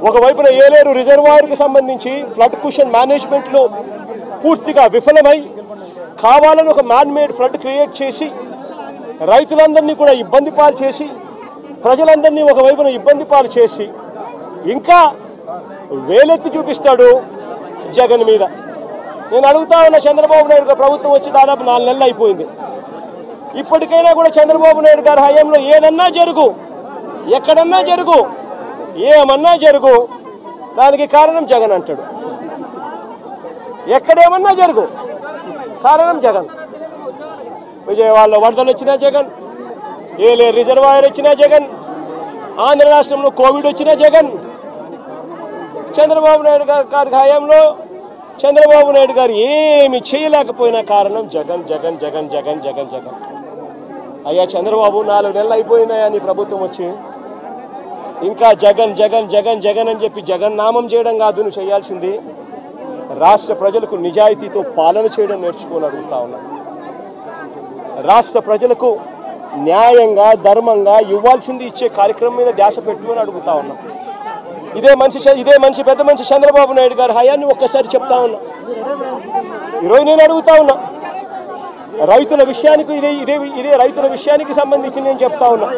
ఒకవైపున ఏలేరు రిజర్వాయర్కి సంబంధించి flood cushion మేనేజ్మెంట్లో పూర్తిగా విఫలమై కావాలని ఒక మ్యాన్ మేడ్ ఫ్లడ్ క్రియేట్ చేసి రైతులందరినీ కూడా ఇబ్బంది పాలు చేసి ప్రజలందరినీ ఒకవైపున ఇబ్బంది పాలు చేసి ఇంకా వేలెత్తి చూపిస్తాడు జగన్ మీద. నేను అడుగుతా ఉన్న చంద్రబాబు నాయుడు గారు ప్రభుత్వం వచ్చి దాదాపు 4 నెలలు అయిపోయింది. ఇప్పటికైనా కూడా చంద్రబాబు నాయుడు గారి హయాంలో ఏదన్నా జరుగు, ఎక్కడన్నా జరుగు, ఏమన్నా జరుగు, దానికి కారణం జగన్ అంటాడు. ఎక్కడేమన్నా జరుగు కారణం జగన్. విజయవాడలో వరదలు వచ్చినా జగన్, ఏలే రిజర్వాయర్ వచ్చినా జగన్, ఆంధ్ర రాష్ట్రంలో కోవిడ్ వచ్చినా జగన్. చంద్రబాబు నాయుడు గారి హయాంలో చంద్రబాబు నాయుడు గారు ఏమి చేయలేకపోయినా కారణం జగన్ జగన్ జగన్ జగన్ జగన్ జగన్. అయ్యా చంద్రబాబు 4 నెలలు అయిపోయినాయా నీ ప్రభుత్వం వచ్చి, ఇంకా జగన్ జగన్ జగన్ జగన్ అని చెప్పి జగన్ నామం చేయడం కాదు నువ్వు చేయాల్సింది. రాష్ట్ర ప్రజలకు నిజాయితీతో పాలన చేయడం నేర్చుకొని అడుగుతా ఉన్నా. రాష్ట్ర ప్రజలకు న్యాయంగా ధర్మంగా ఇవ్వాల్సింది ఇచ్చే కార్యక్రమం మీద ధ్యాస పెట్టుకొని అడుగుతా ఉన్నా. ఇదే మనిషి పెద్ద మనిషి చంద్రబాబు నాయుడు గారి హయాన్ని ఒక్కసారి చెప్తా ఉన్నా. ఈరోజు నేను అడుగుతా ఉన్నా, రైతుల విషయానికి ఇదే రైతుల విషయానికి సంబంధించి నేను చెప్తా ఉన్నా.